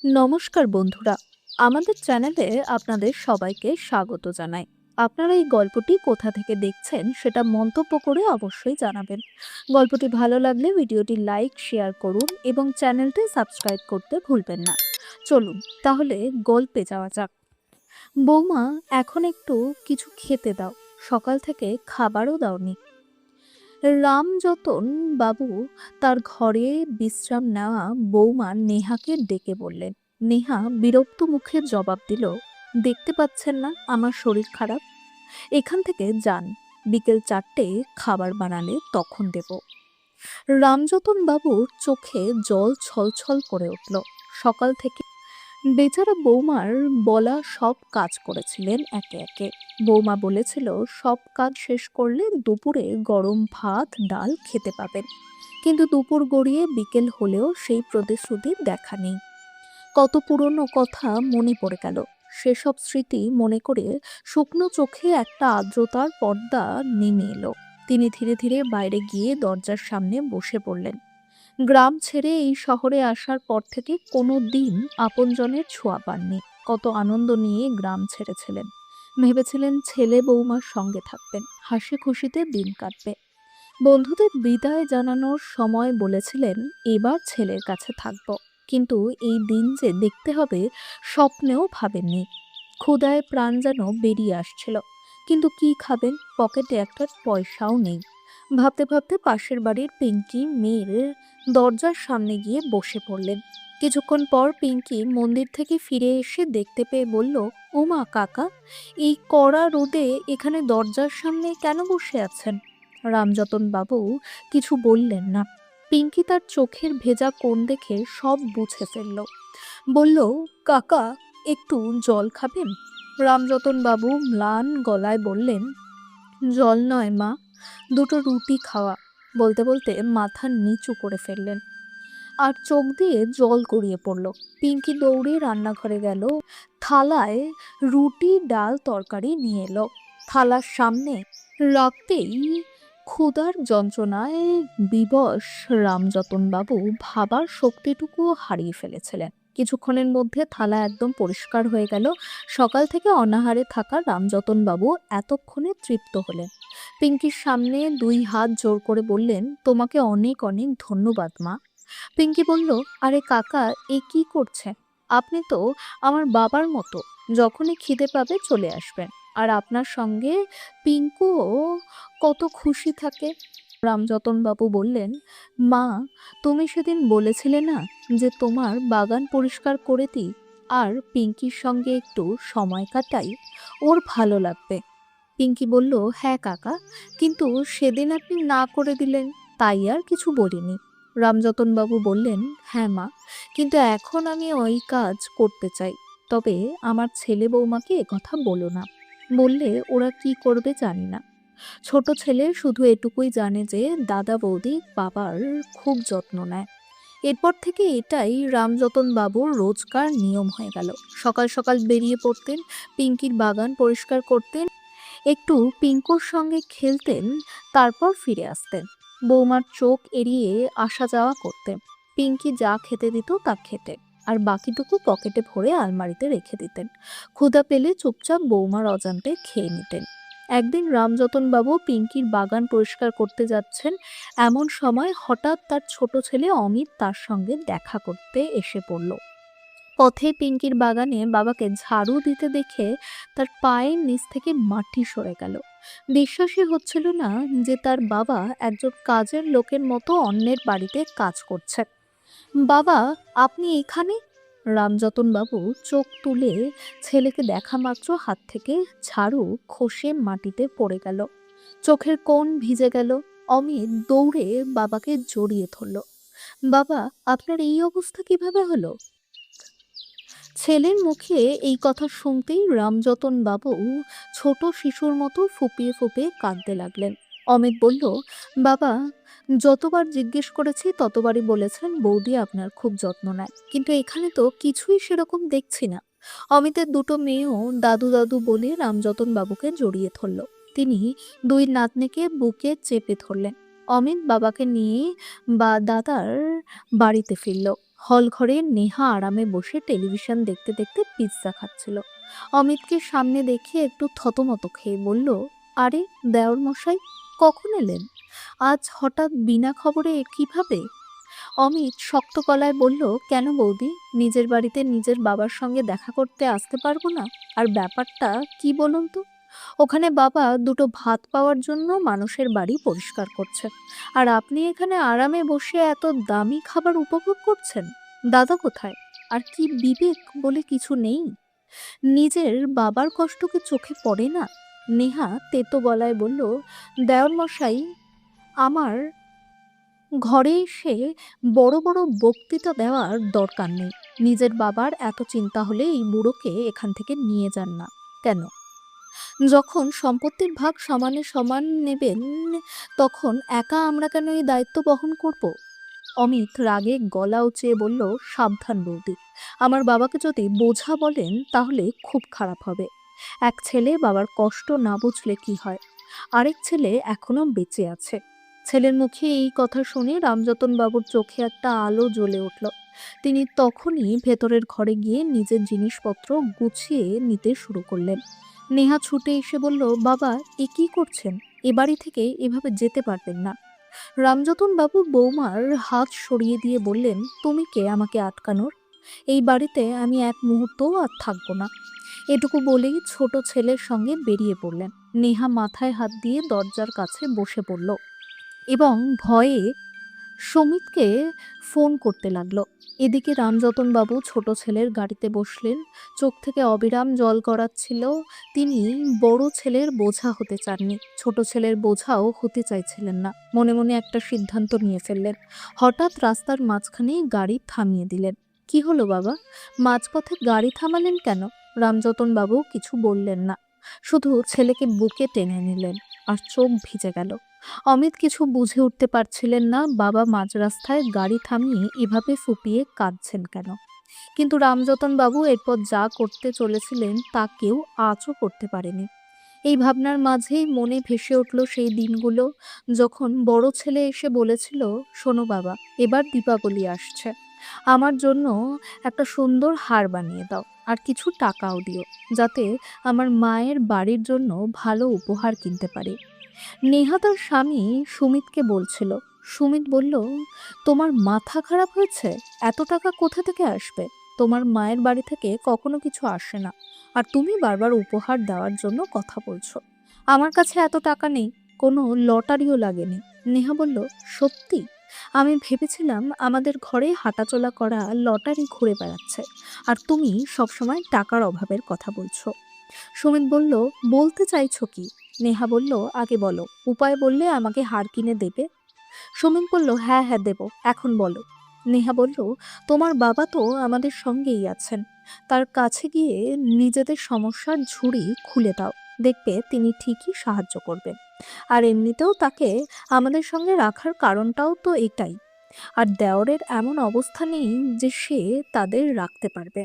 নমস্কার বন্ধুরা, আমাদের চ্যানেলে আপনাদের সবাইকে স্বাগত জানাই। আপনারা এই গল্পটি কোথা থেকে দেখছেন সেটা মন্তব্য করে অবশ্যই জানাবেন। গল্পটি ভালো লাগলে ভিডিওটি লাইক শেয়ার করুন এবং চ্যানেলটি সাবস্ক্রাইব করতে ভুলবেন না। চলুন তাহলে গল্পে যাওয়া যাক। বৌমা, এখন একটু কিছু খেতে দাও, সকাল থেকে খাবারও দাওনি। রামযতন বাবু তার ঘরে বিশ্রাম নেওয়া বৌমা নেহাকে ডেকে বললেন। নেহা বিরক্ত মুখে জবাব দিল, দেখতে পাচ্ছেন না আমার শরীর খারাপ, এখান থেকে যান, বিকেল 4টে খাবার বানালে তখন দেব। রামযতন বাবুর চোখে জল ছলছল করে উঠল। সকাল থেকে বেচারা বৌমার বলা সব কাজ করেছিলেন একে একে। বৌমা বলেছিল সব কাজ শেষ করলে দুপুরে গরম ভাত ডাল খেতে পাবেন, কিন্তু দুপুর গড়িয়ে বিকেল হলেও সেই প্রতিশ্রুতি দেখা নেই। কত পুরনো কথা মনে পড়ে গেল। সেসব স্মৃতি মনে করে শুকনো চোখে একটা আর্দ্রতার পর্দা নেমে এলো। তিনি ধীরে ধীরে বাইরে গিয়ে দরজার সামনে বসে পড়লেন। গ্রাম ছেড়ে এই শহরে আসার পর থেকে কোনো দিন আপনজনের ছোঁয়া পাননি। কত আনন্দ নিয়ে গ্রাম ছেড়েছিলেন। ভেবেছিলেন ছেলে বৌমার সঙ্গে থাকবেন, হাসি খুশিতে দিন কাটবে। বন্ধুদের বিদায় জানানোর সময় বলেছিলেন এবার ছেলের কাছে থাকব, কিন্তু এই দিন যে দেখতে হবে স্বপ্নেও ভাবেননি। ক্ষুধায় প্রাণ যেন বেরিয়ে আসছিল, কিন্তু কি খাবেন, পকেটে একটা পয়সাও নেই। ভাবতে ভাবতে পাশের বাড়ির পিঙ্কি মেয়ের দরজার সামনে গিয়ে বসে পড়লেন। কিছুক্ষণ পর পিঙ্কি মন্দির থেকে ফিরে এসে দেখতে পেয়ে বলল, ওমা কাকা, এই কড়া রোদে এখানে দরজার সামনে কেন বসে আছেন? রামযতন বাবু কিছু বললেন না। পিঙ্কি তার চোখের ভেজা কোণ দেখে সব বুঝে ফেলল। বলল, কাকা, একটু জল খাবেন? রামযতন বাবু ম্লান গলায় বললেন, জল নয় মা, দুটো রুটি খাওয়া। বলতে বলতে মাথা নিচু করে ফেললেন, আর চোখ দিয়ে জল গড়িয়ে পড়ল। পিঙ্কি দৌড়ে রান্নাঘরে গেল, থালায় রুটি ডাল তরকারি নিয়ে এলো। থালার সামনে রাখতেই ক্ষুধার যন্ত্রণায় বিবশ রামযতন বাবু ভাবার শক্তিটুকুও হারিয়ে ফেলেছিলেন। কিছুক্ষণের মধ্যে থালা একদম পরিষ্কার হয়ে গেল। সকাল থেকে অনাহারে থাকা রামযতন বাবু এতক্ষণে তৃপ্ত হলেন। পিঙ্কির সামনে 2 হাত জোর করে বললেন, তোমাকে অনেক অনেক ধন্যবাদ মা। পিঙ্কি বলল, আরে কাকা, এ কি করছে? আপনি তো আমার বাবার মতো, যখনই খিদে পাবে চলে আসবেন, আর আপনার সঙ্গে পিঙ্কুও কত খুশি থাকে। রামযতন বাবু বললেন, মা, তুমি সেদিন বলেছিলে না যে তোমার বাগান পরিষ্কার করে দিই আর পিঙ্কির সঙ্গে একটু সময় কাটাই, ওর ভালো লাগবে। পিঙ্কি বলল, হ্যাঁ কাকা, কিন্তু সেদিন আপনি না করে দিলেন, তাই আর কিছু বলিনি। রামযতন বাবু বললেন, হ্যাঁ মা, কিন্তু এখন আমি ওই কাজ করতে চাই। তবে আমার ছেলে বৌমাকে একথা বলো না, বললে ওরা কি করবে জানি না। ছোট ছেলে শুধু এটুকুই জানে যে দাদা বৌদি বাবার খুব যত্ন নেয়। এরপর থেকে এটাই রামযতন বাবুর রোজকার নিয়ম হয়ে গেল। সকাল সকাল বেরিয়ে পড়তেন, পিঙ্কির বাগান পরিষ্কার করতেন, একটু পিঙ্কুর সঙ্গে খেলতেন, তারপর ফিরে আসতেন। বৌমার চোখ এড়িয়ে আসা যাওয়া করতেন। পিঙ্কি যা খেতে দিত তা খেতে, আর বাকিটুকু পকেটে ভরে আলমারিতে রেখে দিতেন। ক্ষুধা পেলে চুপচাপ বৌমার অজান্তে খেয়ে নিতেন। একদিন রামযতন বাবু পিঙ্কির বাগান পরিষ্কার করতে যাচ্ছেন, এমন সময় হঠাৎ তার ছোট ছেলে অমিত তার সঙ্গে দেখা করতে এসে পড়ল। পথে পিঙ্কির বাগানে বাবাকে ঝাড়ু দিতে দেখে তার পায়ের নিচ থেকে মাটি সরে গেল। বিশ্বাসই হচ্ছিল না যে তার বাবা একজন কাজের লোকের মতো অন্যের বাড়িতে কাজ করছে। বাবা, আপনি এখানে? রামযতন বাবু চোখ তুলে ছেলেকে দেখা মাত্র হাত থেকে ঝাড়ু খসে মাটিতে পড়ে গেল। চোখের কোণ ভিজে গেল। অমিত দৌড়ে বাবাকে জড়িয়ে ধরল। বাবা, আপনার এই অবস্থা কিভাবে হলো? ছেলের মুখে এই কথা শুনতেই রামযতন বাবু ছোট শিশুর মতো ফুপিয়ে ফুপিয়ে কাঁদতে লাগলেন। অমিত বলল, বাবা, যতবার জিজ্ঞেস করেছি ততবারই বলেছেন বৌদি আপনার খুব যত্ন নেয়, কিন্তু এখানে তো কিছুই সেরকম দেখছি না। অমিতের দুটো মেয়েও দাদু দাদু বলে রামযতন বাবুকে জড়িয়ে ধরল। তিনি 2 নাতনিকে বুকে চেপে ধরলেন। অমিত বাবাকে নিয়ে দাদার বাড়িতে ফিরল। হল ঘরে নেহা আরামে বসে টেলিভিশন দেখতে দেখতে পিৎজা খাচ্ছিল। অমিতকে সামনে দেখে একটু থতমত খেয়ে বলল, আরে দেওর মশাই, কখন এলেন? আজ হঠাৎ বিনা খবরে কিভাবে? অমিত শক্ত গলায় বলল, কেন বৌদি, নিজের বাড়িতে নিজের বাবার সঙ্গে দেখা করতে আসতে পারবো না? আর ব্যাপারটা কি বলুন তো, ওখানে বাবা দুটো ভাত পাওয়ার জন্য মানুষের বাড়ি পরিষ্কার করছে, আর আপনি এখানে আরামে বসে এত দামি খাবার উপভোগ করছেন। দাদা কোথায়? আর কি বিবেক বলে কিছু নেই? নিজের বাবার কষ্ট কি চোখে পড়ে না? নেহা তেতো গলায় বলল, দেওর মশাই, আমার ঘরে এসে বড় বড় বক্তৃতা দেওয়ার দরকার নেই। নিজের বাবার এত চিন্তা হলে এই বুড়োকে এখান থেকে নিয়ে যান না। কেন? যখন সম্পত্তির ভাগ সমানে সমান নেবেন, তখন একা আমরা কেন এই দায়িত্ব বহন করব? অমিত রাগে গলা উঁচিয়ে বলল, সাবধান বৌদি, আমার বাবাকে যদি বোঝা বলেন তাহলে খুব খারাপ হবে। এক ছেলে বাবার কষ্ট না বুঝলে কি হয়? আরেক ছেলে এখনো বেঁচে আছে। ছেলের মুখে এই কথা শুনে রামযতন বাবুর চোখে একটা আলো জ্বলে উঠল। তিনি তখনই ভেতরের ঘরে গিয়ে নিজের জিনিসপত্র গুছিয়ে নিতে শুরু করলেন। নেহা ছুটে এসে বলল, বাবা, এ কি করছেন? এ বাড়ি থেকে এভাবে যেতে পারবেন না। রামযতন বাবু বৌমার হাত সরিয়ে দিয়ে বললেন, তুমি কে আমাকে আটকানোর? এই বাড়িতে আমি এক মুহূর্তও আর থাকবো না। এটুকু বলেই ছোট ছেলের সঙ্গে বেরিয়ে পড়লেন। নেহা মাথায় হাত দিয়ে দরজার কাছে বসে পড়ল এবং ভয়ে সমিতকে ফোন করতে লাগলো। এদিকে রামযতন বাবু ছোট ছেলের গাড়িতে বসলেন। চোখ থেকে অবিরাম জল গড়াচ্ছিল। তিনি বড় ছেলের বোঝা হতে চাননি, ছোট ছেলের বোঝাও হতে চাইছিলেন না। মনে মনে একটা সিদ্ধান্ত নিয়ে ফেললেন। হঠাৎ রাস্তার মাঝখানে গাড়ি থামিয়ে দিলেন। কি হলো বাবা, মাঝপথে গাড়ি থামালেন কেন? রামযতন বাবু কিছু বললেন না, শুধু ছেলেকে বুকে টেনে নিলেন। আর চোখ ভিজে গেল। অমিত কিছু বুঝে উঠতে পারছিলেন না, বাবা মাঝ রাস্তায় গাড়ি থামিয়ে এভাবে ফুপিয়ে কাঁদছেন কেন। কিন্তু রামযতন বাবু এরপর যা করতে চলেছিলেন তা কেউ আঁচও করতে পারেনি। এই ভাবনার মাঝেই মনে ভেসে উঠল সেই দিনগুলো, যখন বড় ছেলে এসে বলেছিল, শোনো বাবা, এবার দীপাবলি আসছে, আমার জন্য একটা সুন্দর হার বানিয়ে দাও, আর কিছু টাকাও দিও, যাতে আমার মায়ের বাড়ির জন্য ভালো উপহার কিনতে পারি। নেহা তার স্বামী সুমিতকে বলছিল। সুমিত বলল, তোমার মাথা খারাপ হয়েছে? এত টাকা কোথা থেকে আসবে? তোমার মায়ের বাড়ি থেকে কখনো কিছু আসে না, আর তুমি বারবার উপহার দেওয়ার জন্য কথা বলছো। আমার কাছে এত টাকা নেই, কোনো লটারিও লাগেনি। নেহা বলল, সত্যি? আমি ভেবেছিলাম আমাদের ঘরে হাঁটাচলা করা লটারি ঘুরে বেড়াচ্ছে, আর তুমি সবসময় টাকার অভাবের কথা বলছো। সুমিত বলল, বলতে চাইছো কি? নেহা বলল, আগে বলো, উপায় বললে আমাকে হার কিনে দেবে। সুমিত বলল, হ্যাঁ হ্যাঁ দেব, এখন বলো। নেহা বলল, তোমার বাবা তো আমাদের সঙ্গেই আছেন, তার কাছে গিয়ে নিজেদের সমস্যার ঝুড়ি খুলে দাও, দেখবে তিনি ঠিকই সাহায্য করবেন। আর এমনিতেও তাকে আমাদের সঙ্গে রাখার কারণটাও তো এটাই। আর দেওরের এমন অবস্থা নেই যে সে তাদের রাখতে পারবে।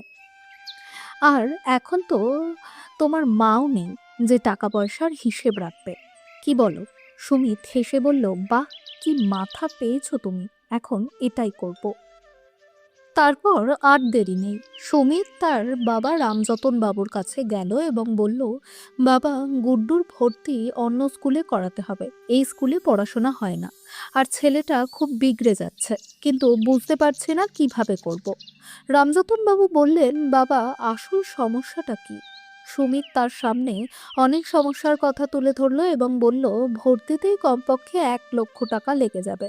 আর এখন তো তোমার মাও নেই যে টাকা পয়সার হিসেব রাখবে। কি বলো? সুমিত হেসে বলল, বাহ, কি মাথা পেয়েছো তুমি, এখন এটাই করব। তারপর আর দেরি নেই। সুমিত তার বাবা রামযতন বাবুর কাছে গেল এবং বলল, বাবা, গুড্ডুর ভর্তি অন্য স্কুলে করাতে হবে, এই স্কুলে পড়াশোনা হয় না, আর ছেলেটা খুব বিগড়ে যাচ্ছে, কিন্তু বুঝতে পারছি না কিভাবে করব। রামযতন বাবু বললেন, বাবা, আসল সমস্যাটা কি? সুমিত তার সামনে অনেক সমস্যার কথা তুলে ধরলো এবং বলল, ভর্তিতেই কমপক্ষে 1,00,000 টাকা লেগে যাবে।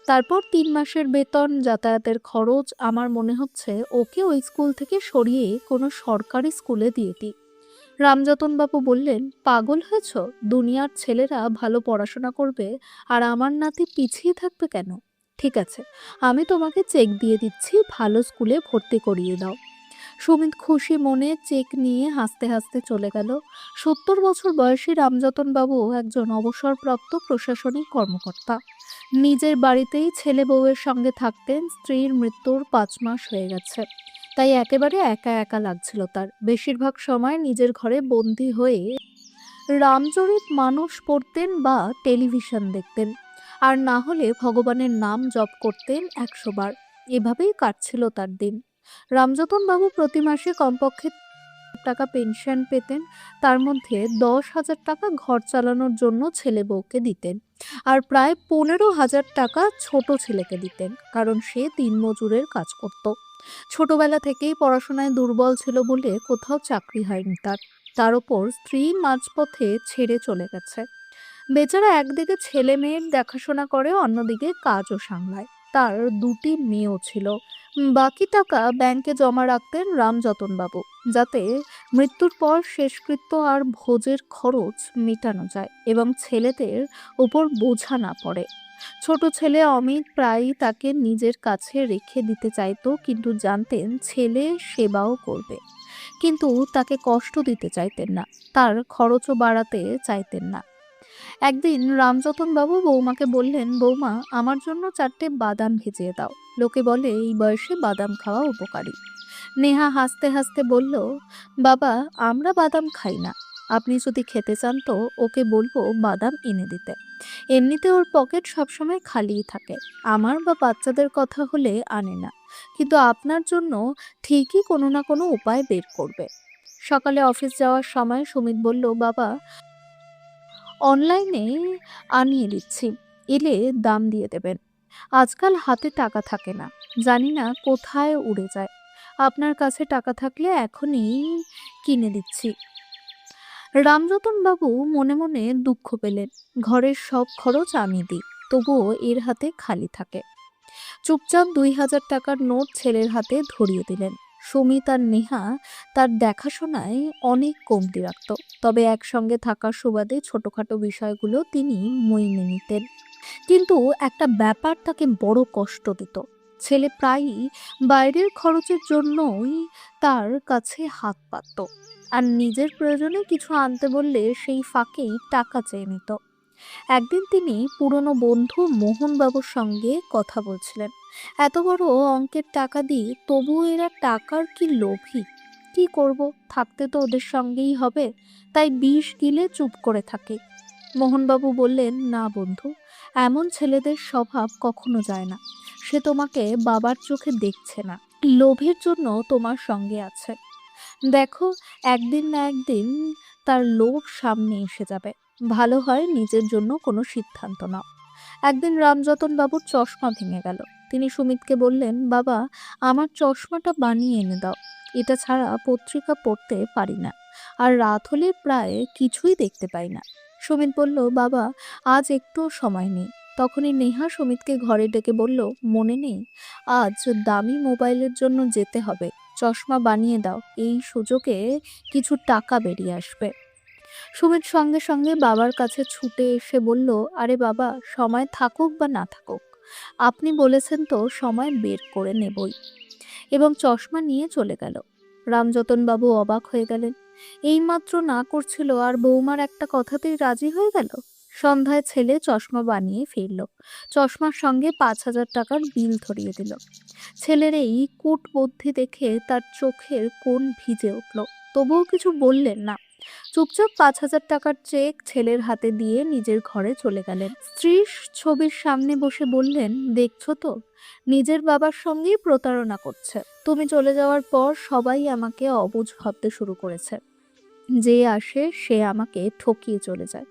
তারপর 3 মাসের বেতন, যাতায়াতের খরচ, আমার মনে হচ্ছে ওকে ওই স্কুল থেকে সরিয়ে কোনো সরকারি স্কুলে দিয়ে দিই। রামযতন বাবু বললেন, পাগল হয়েছ? দুনিয়ার ছেলেরা ভালো পড়াশোনা করবে, আর আমার নাতি পিছিয়ে থাকবে কেন? ঠিক আছে, আমি তোমাকে চেক দিয়ে দিচ্ছি, ভালো স্কুলে ভর্তি করিয়ে দাও। সুমিত খুশি মনে চেক নিয়ে হাসতে হাসতে চলে গেল। 70 বছর বয়সী রামযতন বাবু একজন অবসরপ্রাপ্ত প্রশাসনিক কর্মকর্তা। নিজের বাড়িতেই ছেলে বউয়ের সঙ্গে থাকতেন। স্ত্রীর মৃত্যুর 5 মাস হয়ে গেছে, তাই একেবারে একা একা লাগছিল তার। বেশিরভাগ সময় নিজের ঘরে বন্দি হয়ে রামচরিত মানস পড়তেন বা টেলিভিশন দেখতেন, আর না হলে ভগবানের নাম জপ করতেন 100 বার। এভাবেই কাটছিল তার দিন। রামযতন বাবু প্রতি মাসে কমপক্ষে টাকা পেনশন পেতেন। তার মধ্যে ১০,০০০ টাকা ঘর চালানোর জন্য ছেলে বউকে দিতেন, আর প্রায় ১৫,০০০ টাকা ছোট ছেলেকে দিতেন, কারণ সে দিনমজুরের কাজ করত। ছোটবেলা থেকেই পড়াশোনায় দুর্বল ছিল বলে কোথাও চাকরি হয়নি তার। তার উপর স্ত্রী মাঝপথে ছেড়ে চলে গেছে। বেচারা একদিকে ছেলে মেয়ের দেখাশোনা করে, অন্যদিকে কাজও সামলায়। তার ২টি মেয়েও ছিল। বাকি টাকা ব্যাংকে জমা রাখতেন রামযতন বাবু, যাতে মৃত্যুর পর শেষকৃত্য আর ভোজের খরচ মেটানো যায় এবং ছেলেদের ওপর বোঝা না পড়ে। ছোট ছেলে অমিত প্রায়ই তাকে নিজের কাছে রেখে দিতে চাইতো, কিন্তু জানতেন ছেলে সেবাও করবে, কিন্তু তাকে কষ্ট দিতে চাইতেন না, তার খরচও বাড়াতে চাইতেন না। একদিন রামযতন বাবু বৌমাকে বললেন, বৌমা, আমার জন্য 4টে বাদাম ভিজিয়ে দাও। লোকে বলে এই বয়সে বাদাম খাওয়া উপকারী। নেহা হাসতে হাসতে বলল, বাবা, আমরা বাদাম খাই না। আপনি যদি খেতে চান তো ওকে বলবো বাদাম এনে দিতে। এমনিতে ওর পকেট সবসময় খালিই থাকে। আমার বা বাচ্চাদের কথা হলে আনে না, কিন্তু আপনার জন্য ঠিকই কোনো না কোনো উপায় বের করবে। সকালে অফিস যাওয়ার সময় সুমিত বলল, বাবা, অনলাইনে আনিয়ে দিচ্ছি, এলে দাম দিয়ে দেবেন। আজকাল হাতে টাকা থাকে না, জানি না কোথায় উড়ে যায়। আপনার কাছে টাকা থাকলে এখনই কিনে দিচ্ছি। রামযতন বাবু মনে মনে দুঃখ পেলেন। ঘরের সব খরচ আমি দিই, তবুও এর হাতে খালি থাকে। চুপচাপ ২,০০০ টাকার নোট ছেলের হাতে ধরিয়ে দিলেন। সুমিত আর নেহা তার দেখাশোনায় অনেক কমতি রাখত, তবে একসঙ্গে থাকার সুবাদে ছোটখাটো বিষয়গুলো তিনি মেনে নিতেন। কিন্তু একটা ব্যাপার তাকে বড় কষ্ট দিত। ছেলে প্রায়ই বাইরের খরচের জন্যই তার কাছে হাত পাতত, আর নিজের প্রয়োজনে কিছু আনতে বললে সেই ফাঁকেই টাকা চেয়ে নিত। একদিন তিনি পুরনো বন্ধু মোহনবাবুর সঙ্গে কথা বলছিলেন। এত বড় অঙ্কের টাকা দিই, তবুও এরা টাকার কি লোভী। কি করব, থাকতে তো ওদের সঙ্গেই হবে, তাই বিষ গিলে চুপ করে থাকে। মোহনবাবু বললেন, না বন্ধু, এমন ছেলেদের স্বভাব কখনো যায় না। সে তোমাকে বাবার চোখে দেখছে না, লোভের জন্য তোমার সঙ্গে আছে। দেখো, একদিন না একদিন তার লোভ সামনে এসে যাবে। ভালো হয় নিজের জন্য কোনো সিদ্ধান্ত নাও। একদিন রামযতন বাবুর চশমা ভেঙে গেল। তিনি সুমিতকে বললেন, বাবা, আমার চশমাটা বানিয়ে এনে দাও। এটা ছাড়া পত্রিকা পড়তে পারি না, আর রাত হলে প্রায় কিছুই দেখতে পাই না। সুমিত বলল, বাবা, আজ একটু সময় নেই। তখনই নেহা সুমিতকে ঘরে ডেকে বলল, মনে নেই, আজ দামি মোবাইলের জন্য যেতে হবে। চশমা বানিয়ে দাও, এই সুযোগে কিছু টাকা বেরিয়ে আসবে। সুমিত সঙ্গে সঙ্গে বাবার কাছে ছুটে এসে বলল, আরে বাবা, সময় থাকুক বা না থাকুক, আপনি বলেছেন তো সময় বের করে নেবই, এবং চশমা নিয়ে চলে গেল। রামযতন বাবু অবাক হয়ে গেলেন। এইমাত্র না করছিল, আর বৌমার একটা কথাতেই রাজি হয়ে গেল। সন্ধ্যায় ছেলে চশমা বানিয়ে ফিরল, চশমার সঙ্গে ৫,০০০ টাকার বিল ধরিয়ে দিল। ছেলের এই কূট বুদ্ধি দেখে তার চোখের কোণ ভিজে উঠল, তবুও কিছু বললেন না। চুপচাপ ৫,০০০ টাকার চেক ছেলের হাতে দিয়ে নিজের ঘরে চলে গেলেন। স্ত্রীর ছবির সামনে বসে বললেন, দেখছো তো, নিজের বাবার সঙ্গেই প্রতারণা করছে। তুমি চলে যাওয়ার পর সবাই আমাকে অবুঝ ভাবতে শুরু করেছে। যে আসে সে আমাকে ঠকিয়ে চলে যায়।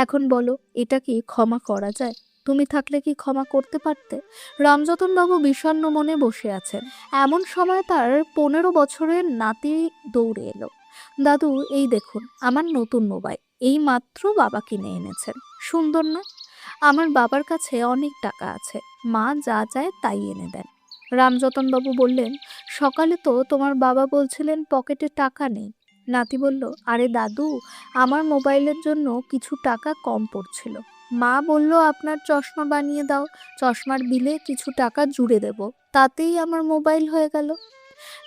এখন বলো, এটা কি ক্ষমা করা যায়? তুমি থাকলে কি ক্ষমা করতে পারতে? রামযতন বাবু বিষণ্ণ মনে বসে আছেন। এমন সময় তার ১৫ বছরের নাতি দৌড়ে এলো। দাদু, এই দেখুন আমার নতুন মোবাইল, এই মাত্র বাবা কিনে এনেছেন। সুন্দর না? আমার বাবার কাছে অনেক টাকা আছে, মা যা চায় তাই এনে দেন। রামযতন বাবু বললেন, সকালে তো তোমার বাবা বলছিলেন পকেটে টাকা নেই। নাতি বলল, আরে দাদু, আমার মোবাইলের জন্য কিছু টাকা কম পড়ছিল। মা বলল আপনার চশমা বানিয়ে দাও, চশমার বিলে কিছু টাকা জুড়ে দেব, তাতেই আমার মোবাইল হয়ে গেল।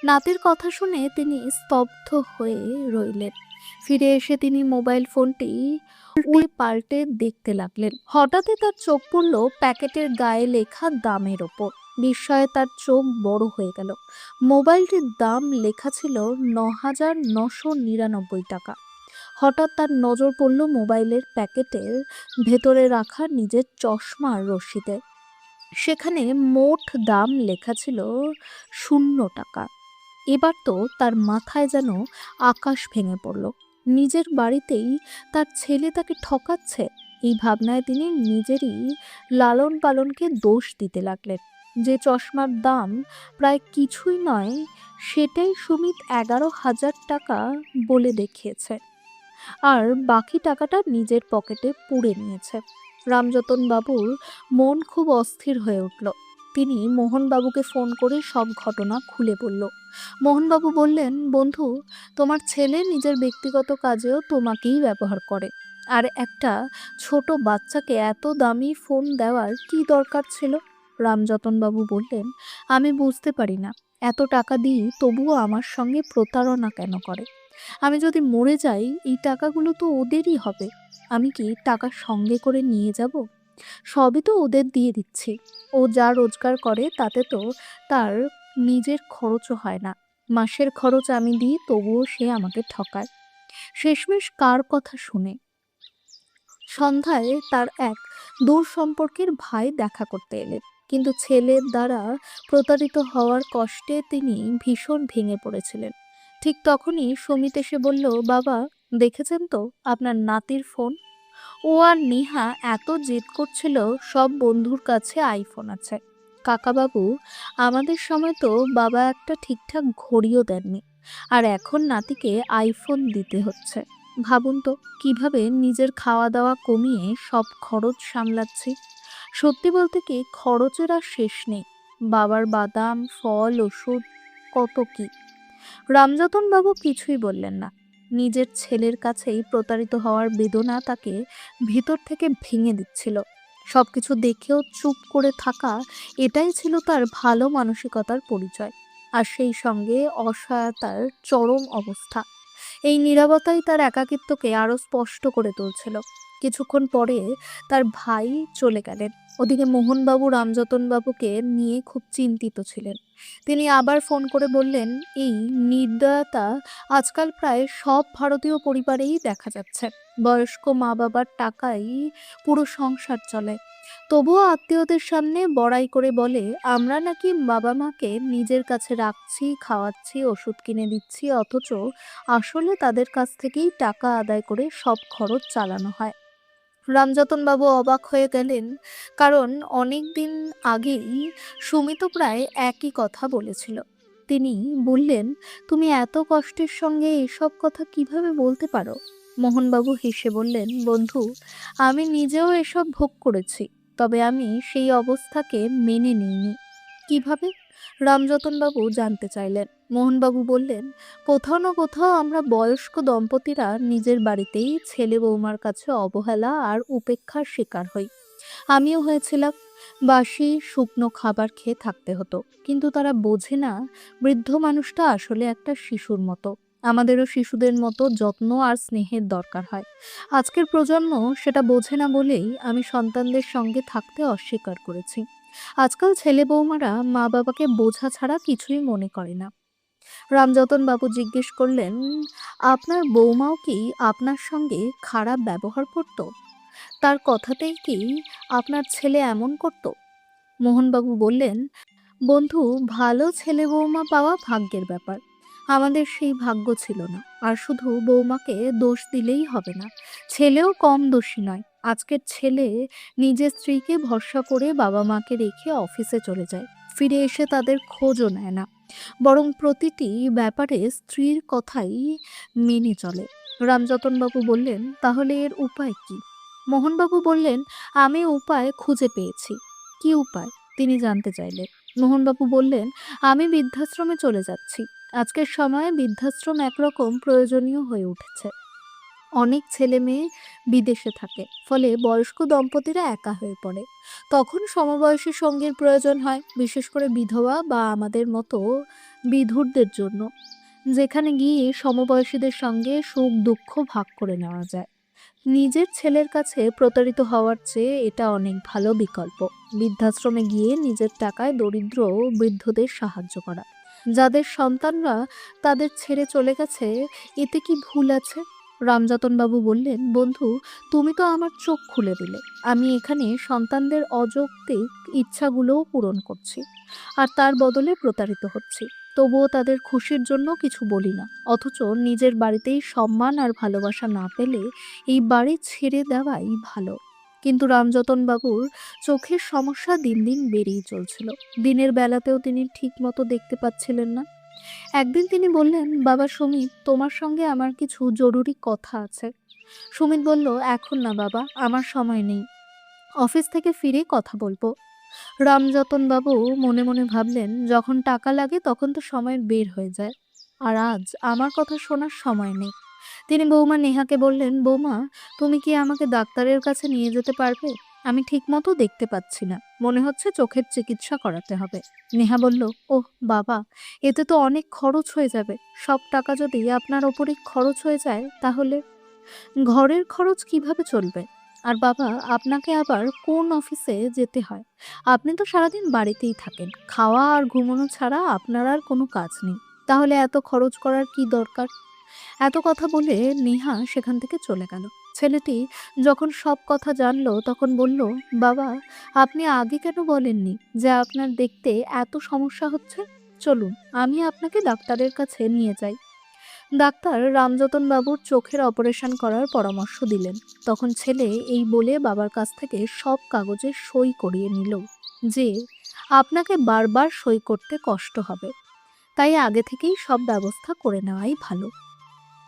নাতির কথা শুনে তিনি স্তব্ধ হয়ে রইলেন। ফিরে এসে তিনি মোবাইল ফোনটি উল্টে পাল্টে দেখতে লাগলেন। হঠাৎই তার চোখ পড়ল প্যাকেটের গায়ে লেখা দামের ওপর। বিস্ময়ে তার চোখ বড় হয়ে গেল। মোবাইলটির দাম লেখা ছিল ৯,৯৯৯ টাকা। হঠাৎ তার নজর পড়ল মোবাইলের প্যাকেটের ভেতরে রাখা নিজের চশমার রশিদে। সেখানে মোট দাম লেখা ছিল 0 টাকা। এবার তো তার মাথায় যেন আকাশ ভেঙে পড়ল। নিজের বাড়িতেই তার ছেলে তাকে ঠকাচ্ছে, এই ভাবনায় তিনি নিজেরই লালন পালনকে দোষ দিতে লাগলেন। যে চশমার দাম প্রায় কিছুই নয়, সেটাই সুমিত 11,000 টাকা বলে দেখিয়েছে, আর বাকি টাকাটা নিজের পকেটে পুরে নিয়েছে। রামযতন বাবুর মন খুব অস্থির হয়ে উঠল। তিনি মোহনবাবুকে ফোন করে সব ঘটনা খুলে বলল। মোহনবাবু বললেন, বন্ধু, তোমার ছেলে নিজের ব্যক্তিগত কাজেও তোমাকেই ব্যবহার করে, আর একটা ছোট বাচ্চাকে এত দামি ফোন দেওয়ার কি দরকার ছিল? রামযতন বাবু বললেন, আমি বুঝতে পারি না, এত টাকা দিই তবুও আমার সঙ্গে প্রতারণা কেন করে। আমি যদি মরে যাই, এই টাকাগুলো তো ওদেরই হবে। আমি কি টাকা সঙ্গে করে নিয়ে যাব? সবই তো ওদের দিয়ে দিচ্ছি। ও যা রোজগার করে তাতে তো তার নিজের খরচও হয় না। মাসের খরচ আমি দিই, তবুও সে আমাকে ঠকায়। শেষমেশ কার কথা শুনে? সন্ধ্যায় তার এক দূর সম্পর্কের ভাই দেখা করতে এলেন, কিন্তু ছেলের দ্বারা প্রতারিত হওয়ার কষ্টে তিনি ভীষণ ভেঙে পড়েছিলেন। ঠিক তখনই সুমিত এসে বলল, বাবা, দেখেছেন তো আপনার নাতির ফোন? ও আর নেহা এত জেদ করছিল সব বন্ধুর কাছে আইফোন আছে। কাকাবাবু, আমাদের সময় তো বাবা একটা ঠিকঠাক ঘড়িও দেননি, আর এখন নাতিকে আইফোন দিতে হচ্ছে। ভাবুন তো কিভাবে নিজের খাওয়া দাওয়া কমিয়ে সব খরচ সামলাচ্ছি। সত্যি বলতে কি, খরচের আর শেষ নেই। বাবার বাদাম, ফল, ওষুধ, কত কি। রামযতন বাবু কিছুই বললেন না। নিজের ছেলের কাছেই প্রতারিত হওয়ার বেদনা তাকে ভিতর থেকে ভেঙে দিচ্ছিল। সবকিছু দেখেও চুপ করে থাকা, এটাই ছিল তার ভালো মানসিকতার পরিচয়, আর সেই সঙ্গে অসহায়তার চরম অবস্থা। এই নীরবতাই তার একাকিত্বকে আরো স্পষ্ট করে তুলছিল। কিছুক্ষণ পরে তার ভাই চলে গেলেন। ওদিকে মোহনবাবু রামযতন বাবুকে নিয়ে খুব চিন্তিত ছিলেন। তিনি আবার ফোন করে বললেন, এই নির্দয়তা আজকাল প্রায় সব ভারতীয় পরিবারেই দেখা যাচ্ছে। বয়স্ক মা বাবার টাকাই পুরো সংসার চলে, তবুও আত্মীয়দের সামনে বড়াই করে বলে, আমরা নাকি বাবা মাকে নিজের কাছে রাখছি, খাওয়াচ্ছি, ওষুধ কিনে দিচ্ছি, অথচ আসলে তাদের কাছ থেকেই টাকা আদায় করে সব খরচ চালানো হয়। রামযতন বাবু অবাক হয়ে গেলেন, কারণ অনেক দিন আগেই সুমিত প্রায় একই কথা বলেছিল। তিনি বললেন, তুমি এত কষ্টের সঙ্গে এসব কথা কিভাবে বলতে পারো? মোহনবাবু হেসে বললেন, বন্ধু, আমি নিজেও এসব ভোগ করেছি, তবে আমি সেই অবস্থাকে মেনে নিইনি। কিভাবে? রামযতনবাবু জানতে চাইলেন। মোহনবাবু বললেন, কোথাও না কোথাও আমরা বয়স্ক দম্পতিরা নিজের বাড়িতেই ছেলে বৌমার কাছে অবহেলা আর উপেক্ষার শিকার হই। আমিও হয়েছিলাম। বাসি শুকনো খাবার খেয়ে থাকতে হতো, কিন্তু তারা বোঝে না বৃদ্ধ মানুষটা আসলে একটা শিশুর মতো। আমাদেরও শিশুদের মতো যত্ন আর স্নেহের দরকার হয়। আজকের প্রজন্ম সেটা বোঝে না বলেই আমি সন্তানদের সঙ্গে থাকতে অস্বীকার করেছি। আজকাল ছেলে বৌমারা মা বাবাকে বোঝা ছাড়া কিছুই মনে করে না। রামযতন বাবু জিজ্ঞেস করলেন, আপনার বৌমাও কি আপনার সঙ্গে খারাপ ব্যবহার করত? তার কথাতেই কি আপনার ছেলে এমন করত? মোহনবাবু বললেন, বন্ধু, ভালো ছেলে বৌমা পাওয়া ভাগ্যের ব্যাপার। আমাদের সেই ভাগ্য ছিল না। আর শুধু বৌমাকে দোষ দিলেই হবে না, ছেলেও কম দোষী নয়। আজকের ছেলে নিজের স্ত্রীকে ভরসা করে বাবা মাকে রেখে অফিসে চলে যায়, ফিরে এসে তাদের খোঁজও নেয় না, বরং প্রতিটি ব্যাপারে স্ত্রীর কথাই মেনে চলে। রামযতনবাবু বললেন, তাহলে এর উপায় কি? মোহনবাবু বললেন, আমি উপায় খুঁজে পেয়েছি। কি উপায়? তিনি জানতে চাইলেন। মোহনবাবু বললেন, আমি বৃদ্ধাশ্রমে চলে যাচ্ছি। আজকের সময়ে বৃদ্ধাশ্রম একরকম প্রয়োজনীয় হয়ে উঠেছে। অনেক ছেলে মেয়ে বিদেশে থাকে, ফলে বয়স্ক দম্পতিরা একা হয়ে পড়ে। তখন সমবয়সী সঙ্গীর প্রয়োজন হয়, বিশেষ করে বিধবা বা আমাদের মতো বিধুরদের জন্য, যেখানে গিয়ে সমবয়সীদের সঙ্গে সুখ দুঃখ ভাগ করে নেওয়া যায়। নিজের ছেলের কাছে প্রতারিত হওয়ার চেয়ে এটা অনেক ভালো বিকল্প। বৃদ্ধাশ্রমে গিয়ে নিজের টাকায় দরিদ্র বৃদ্ধদের সাহায্য করা, যাদের সন্তানরা তাদের ছেড়ে চলে গেছে। এতে কি ভুল আছে? রামযতনবাবু বললেন, বন্ধু, তুমি তো আমার চোখ খুলে দিলে। আমি এখানে সন্তানদের অযৌক্তিক ইচ্ছাগুলোও পূরণ করছি, আর তার বদলে প্রতারিত হচ্ছি। তবুও তাদের খুশির জন্য কিছু বলি না, অথচ নিজের বাড়িতেই সম্মান আর ভালোবাসা না পেলে এই বাড়ি ছেড়ে দেওয়াই ভালো। কিন্তু রামযতনবাবুর চোখের সমস্যা দিন দিন বেড়েই চলছিল। দিনের বেলাতেও তিনি ঠিক মতো দেখতে পাচ্ছিলেন না। একদিন তিনি বললেন, বাবা সুমিত, তোমার সঙ্গে আমার কিছু জরুরি কথা আছে। সুমিত বলল, এখন না বাবা, আমার সময় নেই, অফিস থেকে ফিরে কথা বলবো। রামযতন বাবু মনে মনে ভাবলেন, যখন টাকা লাগে তখন তো সময় বের হয়ে যায়, আর আজ আমার কথা শোনার সময় নেই। তিনি বৌমা নেহাকে বললেন, বৌমা, তুমি কি আমাকে ডাক্তারের কাছে নিয়ে যেতে পারবে? আমি ঠিকমতো দেখতে পাচ্ছি না, মনে হচ্ছে চোখের চিকিৎসা করাতে হবে। নেহা বলল, ওহ বাবা, এতে তো অনেক খরচ হয়ে যাবে। সব টাকা যদি আপনার ওপরই খরচ হয়ে যায়, তাহলে ঘরের খরচ কিভাবে চলবে? আর বাবা, আপনাকে আবার কোন অফিসে যেতে হয়? আপনি তো সারাদিন বাড়িতেই থাকেন, খাওয়া আর ঘুমানো ছাড়া আপনার আর কোনো কাজ নেই। তাহলে এত খরচ করার কি দরকার? এত কথা বলে নেহা সেখান থেকে চলে গেল। ছেলেটি যখন সব কথা জানলো তখন বলল, বাবা, আপনি আগে কেন বলেননি যে আপনার দেখতে এত সমস্যা হচ্ছে? চলুন, আমি আপনাকে ডাক্তারের কাছে নিয়ে যাই। ডাক্তার রামযতন বাবুর চোখের অপারেশন করার পরামর্শ দিলেন। তখন ছেলে এই বলে বাবার কাছ থেকে সব কাগজে সই করিয়ে নিল যে আপনাকে বারবার সই করতে কষ্ট হবে, তাই আগে থেকেই সব ব্যবস্থা করে নেওয়াই ভালো।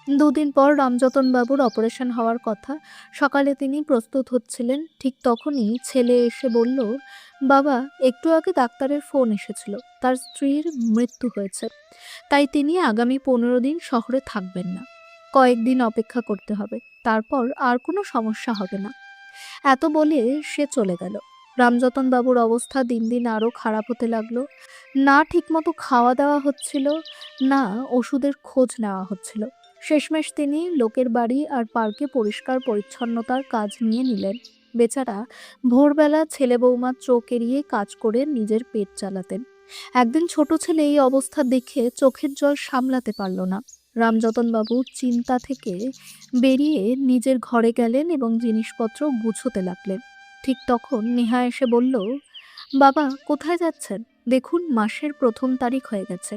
দুদিন পর রামযতন বাবুর অপারেশন হওয়ার কথা। সকালে তিনি প্রস্তুত হচ্ছিলেন, ঠিক তখনই ছেলে এসে বলল, বাবা, একটু আগে ডাক্তারের ফোন এসেছিল, তার স্ত্রীর মৃত্যু হয়েছে, তাই তিনি আগামী 15 দিন শহরে থাকবেন না, কয়েকদিন অপেক্ষা করতে হবে, তারপর আর কোনো সমস্যা হবে না। এত বলে সে চলে গেল। রামযতন বাবুর অবস্থা দিন দিন আরো খারাপ হতে লাগলো। না ঠিকমতো খাওয়া দাওয়া হচ্ছিল, না ওষুধের খোঁজ নেওয়া হচ্ছিল। শেষমেশ তিনি লোকের বাড়ি আর পার্কে পরিষ্কার পরিচ্ছন্নতার কাজ নিয়ে নিলেন। বেচারা ভোরবেলা ছেলে বৌমার চোখ এড়িয়ে কাজ করে নিজের পেট চালাতেন। একদিন ছোট ছেলে এই অবস্থা দেখে চোখের জল সামলাতে পারল না। রামযতন বাবু চিন্তা থেকে বেরিয়ে নিজের ঘরে গেলেন এবং জিনিসপত্র গুছোতে লাগলেন। ঠিক তখন নেহা এসে বলল, বাবা, কোথায় যাচ্ছেন? দেখুন, মাসের 1 তারিখ হয়ে গেছে,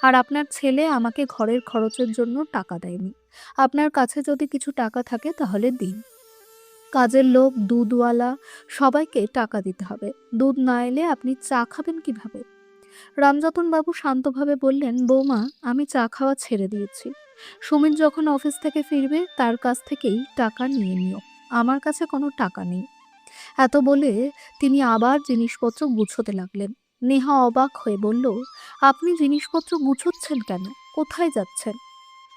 আর আপনার ছেলে আমাকে ঘরের খরচের জন্য টাকা দেয়নি। আপনার কাছে যদি কিছু টাকা থাকে তাহলে দিন। কাজের লোক, দুধওয়ালা, সবাইকে টাকা দিতে হবে। দুধ না এলে আপনি চা খাবেন কিভাবে? রামযতন বাবু শান্তভাবে বললেন, বৌমা, আমি চা খাওয়া ছেড়ে দিয়েছি। সুমিত যখন অফিস থেকে ফিরবে তার কাছ থেকেই টাকা নিয়ে নিও, আমার কাছে কোনো টাকা নেই। এত বলে তিনি আবার জিনিসপত্র গুছোতে লাগলেন। নেহা অবাক হয়ে বলল, আপনি জিনিসপত্র গুছোচ্ছেন কেন? কোথায় যাচ্ছেন?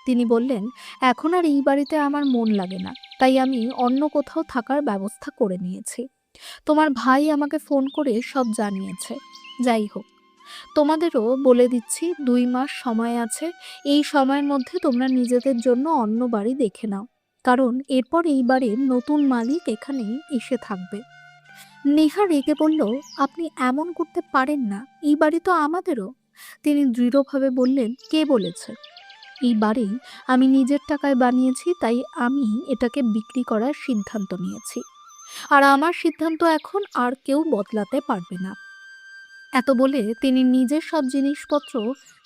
তিনি বললেন, এখন আর এই বাড়িতে আমার মন লাগে না, তাই আমি অন্য কোথাও থাকার ব্যবস্থা করে নিয়েছি। তোমার ভাই আমাকে ফোন করে সব জানিয়েছে। যাই হোক, তোমাদেরও বলে দিচ্ছি, 2 মাস সময় আছে। এই সময়ের মধ্যে তোমরা নিজেদের জন্য অন্য বাড়ি দেখে নাও, কারণ এরপর এই বাড়ির নতুন মালিক এখানেই এসে থাকবে। নেহা রেগে বলল, আপনি এমন করতে পারেন না, এই বাড়ি তো আমাদেরও। তিনি দৃঢ়ভাবে বললেন, কে বলেছে? এই বাড়ি আমি নিজের টাকায় বানিয়েছি, তাই আমি এটাকে বিক্রি করার সিদ্ধান্ত নিয়েছি, আর আমার সিদ্ধান্ত এখন আর কেউ বদলাতে পারবে না। এত বলে তিনি নিজের সব জিনিসপত্র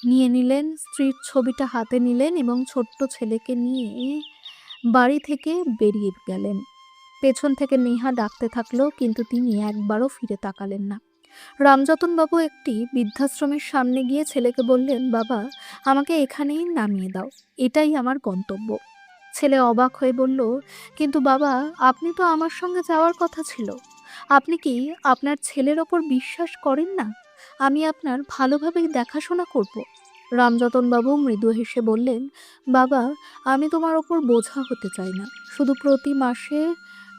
নিয়ে নিলেন, স্ত্রীর ছবিটা হাতে নিলেন এবং ছোট্ট ছেলেকে নিয়ে বাড়ি থেকে বেরিয়ে গেলেন। পেছন থেকে নেহা ডাকতে থাকলো, কিন্তু তিনি একবারও ফিরে তাকালেন না। রামযতন বাবু একটি বৃদ্ধাশ্রমের সামনে গিয়ে ছেলেকে বললেন, বাবা, আমাকে এখানেই নামিয়ে দাও, এটাই আমার গন্তব্য। ছেলে অবাক হয়ে বলল, কিন্তু বাবা, আপনি তো আমার সঙ্গে যাওয়ার কথা ছিল। আপনি কি আপনার ছেলের ওপর বিশ্বাস করেন না? আমি আপনার ভালোভাবেই দেখাশোনা করব। রামযতন বাবু মৃদু হেসে বললেন, বাবা, আমি তোমার ওপর বোঝা হতে চাই না, শুধু প্রতি মাসে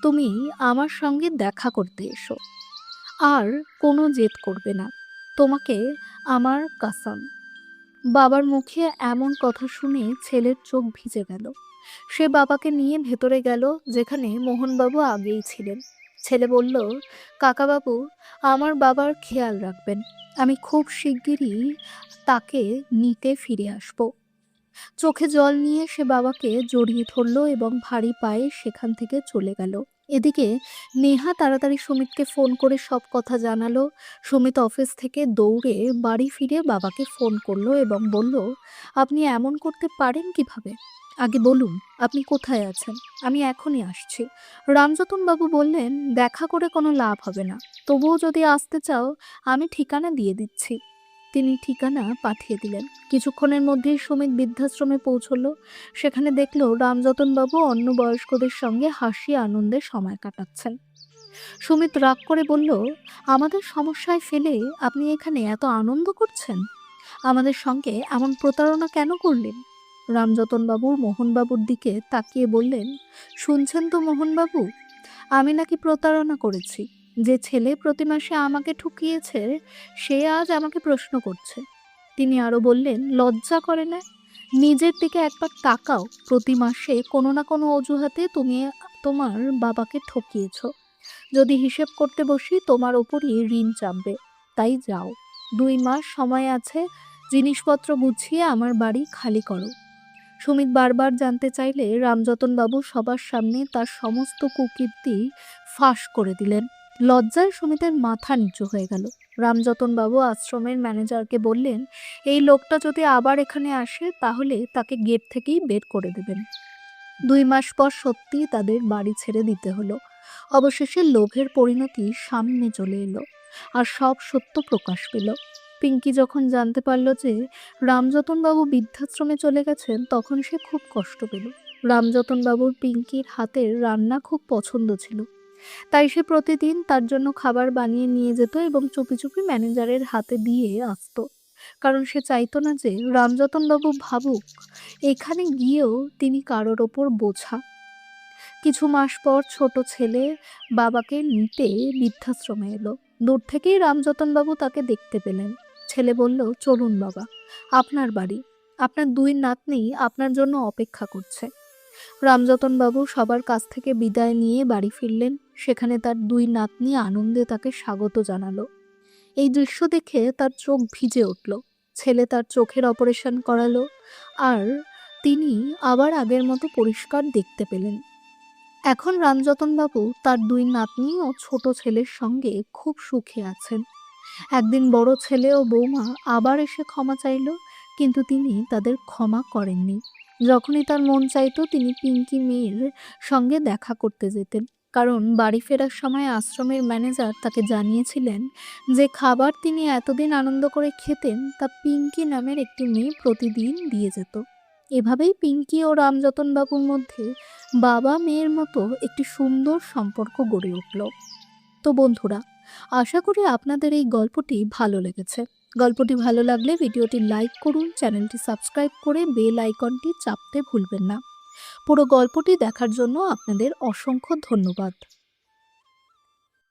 তুমি আমার সঙ্গে দেখা করতে এসো, আর কোনো জেদ করবে না, তোমাকে আমার কাসাম। বাবার মুখে এমন কথা শুনে ছেলের চোখ ভিজে গেল। সে বাবাকে নিয়ে ভেতরে গেল, যেখানে মোহনবাবু আগেই ছিলেন। ছেলে বলল, কাকাবাবু, আমার বাবার খেয়াল রাখবেন, আমি খুব শিগগিরই তাকে নিতে ফিরে আসব। চোখে জল নিয়ে সে বাবাকে জড়িয়ে ধরল এবং ভারী পায়ে সেখান থেকে চলে গেল। এদিকে নেহা তাড়াতাড়ি সুমিতকে ফোন করে সব কথা জানালো। সুমিত অফিস থেকে দৌড়ে বাড়ি ফিরে বাবাকে ফোন করলো এবং বলল, আপনি এমন করতে পারেন কিভাবে? আগে বলুন, আপনি কোথায় আছেন? আমি এখনই আসছি। রামযতন বাবু বললেন, দেখা করে কোনো লাভ হবে না, তবুও যদি আসতে চাও আমি ঠিকানা দিয়ে দিচ্ছি। তিনি ঠিকানা পাঠিয়ে দিলেন। কিছুক্ষণের মধ্যেই সুমিত বৃদ্ধাশ্রমে পৌঁছলো। সেখানে দেখলো রামযতন বাবু অন্য বয়স্কদের সঙ্গে হাসি আনন্দে সময় কাটাচ্ছেন। সুমিত রাগ করে বলল, আমাদের সমস্যায় ফেলে আপনি এখানে এত আনন্দ করছেন? আমাদের সঙ্গে এমন প্রতারণা কেন করলেন? রামযতন বাবু মোহনবাবুর দিকে তাকিয়ে বললেন, শুনছেন তো মোহনবাবু, আমি নাকি প্রতারণা করেছি। যে ছেলে প্রতি মাসে আমাকে ঠকিয়েছে সে আজ আমাকে প্রশ্ন করছে। তিনি আরো বললেন, লজ্জা করে না? নিজের দিকে একবার তাকাও। প্রতি মাসে কোনো না কোনো অজুহাতে তুমি তোমার বাবাকে ঠকিয়েছ। যদি হিসেব করতে বসি তোমার ওপরই ঋণ চাপবে। তাই যাও, 2 মাস সময় আছে, জিনিসপত্র গুছিয়ে আমার বাড়ি খালি করো। সুমিত বারবার জানতে চাইলে রামযতন বাবু সবার সামনে তার সমস্ত কুকীর্তি ফাঁস করে দিলেন। লজ্জায় সুমিতের মাথা নিচু হয়ে গেল। রামযতন বাবু আশ্রমের ম্যানেজারকে বললেন, এই লোকটা যদি আবার এখানে আসে তাহলে তাকে গেট থেকেই বের করে দেবেন। 2 মাস পর সত্যি তাদের বাড়ি ছেড়ে দিতে হলো। অবশেষে লোভের পরিণতি সামনে চলে এলো, আর সব সত্য প্রকাশ পেল। পিঙ্কি যখন জানতে পারল যে রামযতন বাবু বৃদ্ধাশ্রমে চলে গেছেন, তখন সে খুব কষ্ট পেল। রামযতন বাবুর পিঙ্কির হাতের রান্না খুব পছন্দ ছিল, তাই সে প্রতিদিন তার জন্য খাবার বানিয়ে নিয়ে যেত এবং চুপি চুপি ম্যানেজারের হাতে দিয়ে আসতো। কারণ সে চাইতো না যে রামযতন বাবু ভাবুক এখানে গিয়েও তিনি কারোর ওপর বোঝা। কিছু মাস পর ছোট ছেলে বাবাকে নিতে বৃদ্ধাশ্রমে এলো। দূর থেকেই রামযতন বাবু তাকে দেখতে পেলেন। ছেলে বলল, চলুন বাবা, আপনার বাড়ি, আপনার 2 নাতনি আপনার জন্য অপেক্ষা করছে। রামযতন বাবু সবার কাছ থেকে বিদায় নিয়ে বাড়ি ফিরলেন। সেখানে তার 2 নাতনি আনন্দে তাকে স্বাগত জানালো। এই দৃশ্য দেখে তার চোখ ভিজে উঠল। ছেলে তার চোখের অপারেশন করালো, আর তিনি আবার আগের মতো পরিষ্কার দেখতে পেলেন। এখন রামযতন বাবু তার 2 নাতনি ও ছোট ছেলের সঙ্গে খুব সুখে আছেন। একদিন বড় ছেলে ও বৌমা আবার এসে ক্ষমা চাইল, কিন্তু তিনি তাদের ক্ষমা করেননি। যখনই তার মন চাইতো তিনি পিঙ্কি মেয়ের সঙ্গে দেখা করতে যেতেন, কারণ বাড়ি ফেরার সময় আশ্রমের ম্যানেজার তাকে জানিয়েছিলেন যে খাবার তিনি এতদিন আনন্দ করে খেতেন তা পিঙ্কি নামের একটি মেয়ে প্রতিদিন দিয়ে যেত। এভাবেই পিঙ্কি ও রামযতন বাবুর মধ্যে বাবা মেয়ের মতো একটি সুন্দর সম্পর্ক গড়ে উঠল। তো বন্ধুরা, আশা করি আপনাদের এই গল্পটি ভালো লেগেছে। গল্পটি ভালো লাগলে ভিডিওটি লাইক করুন, চ্যানেলটি সাবস্ক্রাইব করে বেল আইকনটি চাপতে ভুলবেন না। পুরো গল্পটি দেখার জন্য আপনাদের অসংখ্য ধন্যবাদ।